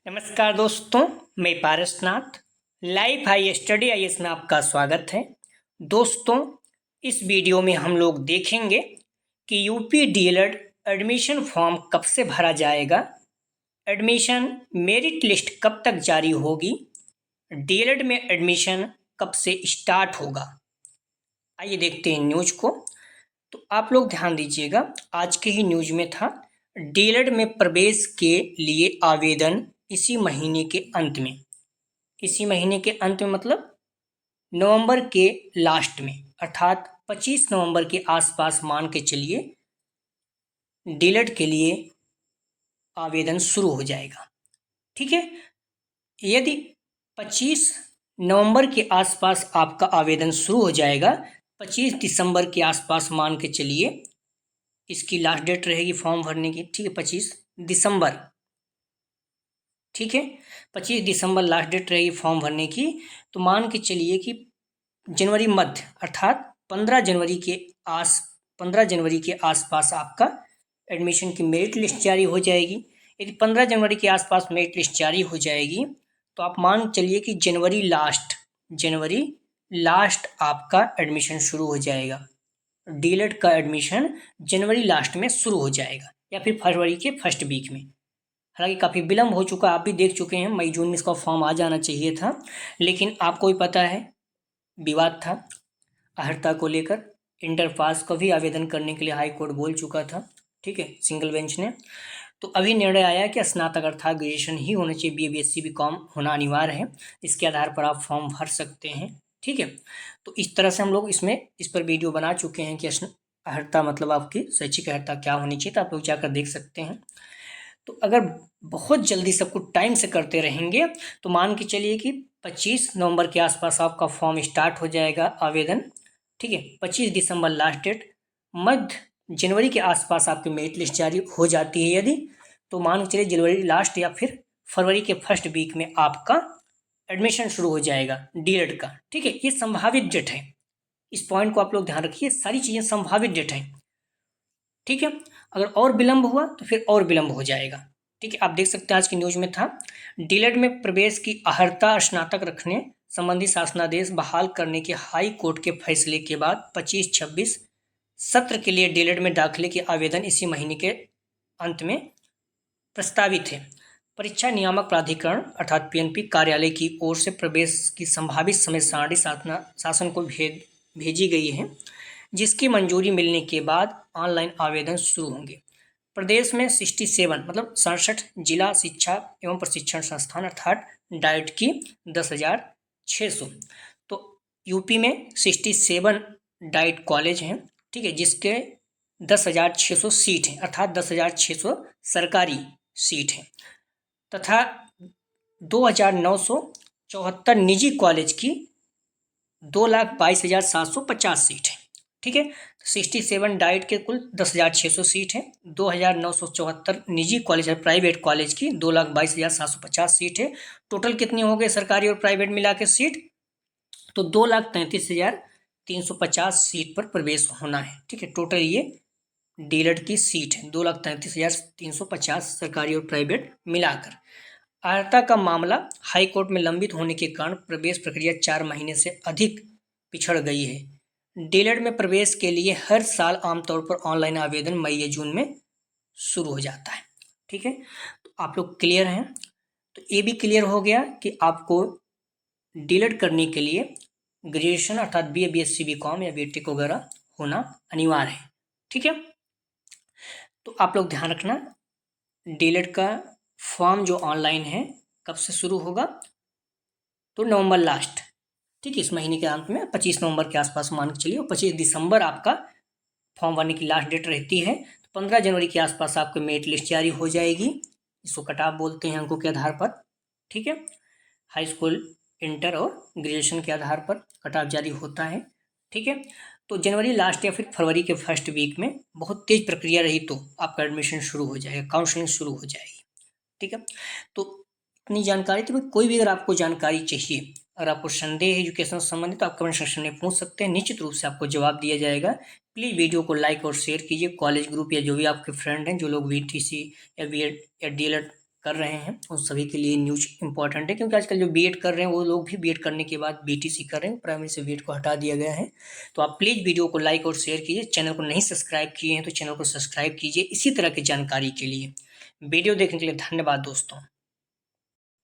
नमस्कार दोस्तों, मैं Parasnath life high study IAS में आपका स्वागत है। दोस्तों, इस वीडियो में हम लोग देखेंगे कि यूपी डीएलएड एडमिशन फॉर्म कब से भरा जाएगा, एडमिशन मेरिट लिस्ट कब तक जारी होगी, डीएलएड में एडमिशन कब से स्टार्ट होगा। आइए देखते हैं न्यूज को। तो आप लोग ध्यान दीजिएगा, आज के ही न्यूज में था डीएलएड में प्रवेश के लिए आवेदन इसी महीने के अंत में, इसी महीने के अंत में मतलब नवंबर के लास्ट में, अर्थात 25 नवंबर के आसपास मान के चलिए डीएलएड के लिए आवेदन शुरू हो जाएगा। ठीक है, यदि 25 नवंबर के आसपास आपका आवेदन शुरू हो जाएगा, 25 दिसंबर के आसपास मान के चलिए इसकी लास्ट डेट रहेगी फॉर्म भरने की। ठीक है, 25 दिसंबर, ठीक है, 25 दिसंबर लास्ट डेट रहेगी फॉर्म भरने की। तो मान के चलिए कि जनवरी मध्य अर्थात 15 जनवरी के आसपास आपका एडमिशन की मेरिट लिस्ट जारी हो जाएगी। यदि 15 जनवरी के आसपास मेरिट लिस्ट जारी हो जाएगी तो आप मान चलिए कि जनवरी लास्ट आपका एडमिशन शुरू हो जाएगा। डीएलएड का एडमिशन जनवरी लास्ट में शुरू हो जाएगा या फिर फरवरी के फर्स्ट वीक में। हालांकि काफ़ी विलम्ब हो चुका, आप भी देख चुके हैं, मई जून में इसका फॉर्म आ जाना चाहिए था, लेकिन आपको भी पता है विवाद था अहर्ता को लेकर। इंटर पास का भी आवेदन करने के लिए हाई कोर्ट बोल चुका था, ठीक है, सिंगल बेंच ने। तो अभी निर्णय आया कि स्नातक अर्थात ग्रेजुएशन ही होना चाहिए, BA BSc BCom होना अनिवार्य है। इसके आधार पर आप फॉर्म भर सकते हैं। ठीक है, तो इस तरह से हम लोग इस पर वीडियो बना चुके हैं कि अहर्ता मतलब आपकी शैक्षिक अहर्ता क्या होनी चाहिए, तो आप लोग जाकर देख सकते हैं। तो अगर बहुत जल्दी सब कुछ टाइम से करते रहेंगे तो मान के चलिए कि 25 नवंबर के आसपास आपका फॉर्म स्टार्ट हो जाएगा आवेदन। ठीक है, 25 दिसंबर लास्ट डेट, मध्य जनवरी के आसपास आपकी मेरिट लिस्ट जारी हो जाती है यदि, तो मान के चलिए जनवरी लास्ट या फिर फरवरी के फर्स्ट वीक में आपका एडमिशन शुरू हो जाएगा डीएड का। ठीक है, ये संभावित डेट है, इस पॉइंट को आप लोग ध्यान रखिए, सारी चीज़ें संभावित डेट है। ठीक है, अगर और विलंब हुआ तो फिर और विलंब हो जाएगा। ठीक है, आप देख सकते हैं आज की न्यूज में था डीएलएड में प्रवेश की अर्हता स्नातक रखने संबंधी शासनादेश बहाल करने के हाई कोर्ट के फैसले के बाद 25-26 सत्र के लिए डीएलएड में दाखिले के आवेदन इसी महीने के अंत में प्रस्तावित है। परीक्षा नियामक प्राधिकरण अर्थात PNP कार्यालय की ओर से प्रवेश की संभावित समय सारणी शासन को भेजी गई है, जिसकी मंजूरी मिलने के बाद ऑनलाइन आवेदन शुरू होंगे। प्रदेश में 67 मतलब 67 जिला शिक्षा एवं प्रशिक्षण संस्थान अर्थात डाइट की 10,600, तो यूपी में 67 डाइट कॉलेज हैं। ठीक है, जिसके 10,600 सीट हैं अर्थात 10,600 सरकारी सीट हैं, तथा 2,974 निजी कॉलेज की 2,22,750 सीट है। ठीक है, 67 डाइट के कुल 10,600 सीट है, 2,974 निजी कॉलेज है प्राइवेट कॉलेज की 2,22,750 सीट है। टोटल कितनी हो गई सरकारी और प्राइवेट मिला के सीट, तो 2,33,350 सीट पर प्रवेश होना है। ठीक है, टोटल ये डीएलएड की सीट है 2,33,350 सरकारी और प्राइवेट मिलाकर। अर्हता का मामला हाईकोर्ट में लंबित होने के कारण प्रवेश प्रक्रिया 4 महीने से अधिक पिछड़ गई है। डीएलएड में प्रवेश के लिए हर साल आमतौर पर ऑनलाइन आवेदन मई या जून में शुरू हो जाता है। ठीक है, तो आप लोग क्लियर हैं। तो ये भी क्लियर हो गया कि आपको डीएलएड करने के लिए ग्रेजुएशन अर्थात BA BSc BCom या BTech वगैरह होना अनिवार्य है। ठीक है, तो आप लोग ध्यान रखना, डीएलएड का फॉर्म जो ऑनलाइन है कब से शुरू होगा, तो नवंबर लास्ट, ठीक है, इस महीने के अंत में 25 नवंबर के आसपास मान के चलिए, और 25 दिसंबर आपका फॉर्म भरने की लास्ट डेट रहती है। तो 15 जनवरी के आसपास आपको मेरिट लिस्ट जारी हो जाएगी, इसको कट ऑफ बोलते हैं अंकों के आधार पर। ठीक है, हाई स्कूल, इंटर और ग्रेजुएशन के आधार पर कट ऑफ जारी होता है। ठीक है, तो जनवरी लास्ट या फिर फरवरी के फर्स्ट वीक में बहुत तेज प्रक्रिया रही तो आपका एडमिशन शुरू हो जाएगा, काउंसलिंग शुरू हो जाएगी। ठीक है, तो इतनी जानकारी थी। कोई भी अगर आपको जानकारी चाहिए, अगर आपको संदेह है एजुकेशन से संबंधित, तो आप कमेंट सेक्शन में पूछ सकते हैं, निश्चित रूप से आपको जवाब दिया जाएगा। प्लीज़ वीडियो को लाइक और शेयर कीजिए। कॉलेज ग्रुप या जो भी आपके फ्रेंड हैं जो लोग VTC या BEd या DLED कर रहे हैं उन सभी के लिए न्यूज इंपॉर्टेंट है, क्योंकि आजकल जो बीएड कर रहे हैं वो लोग भी बीएड करने के बाद बीटीसी कर रहे हैं, प्राइमरी से बीएड को हटा दिया गया है। तो आप प्लीज़ वीडियो को लाइक और शेयर कीजिए, चैनल को नहीं सब्सक्राइब किए हैं तो चैनल को सब्सक्राइब कीजिए इसी तरह की जानकारी के लिए। वीडियो देखने के लिए धन्यवाद दोस्तों।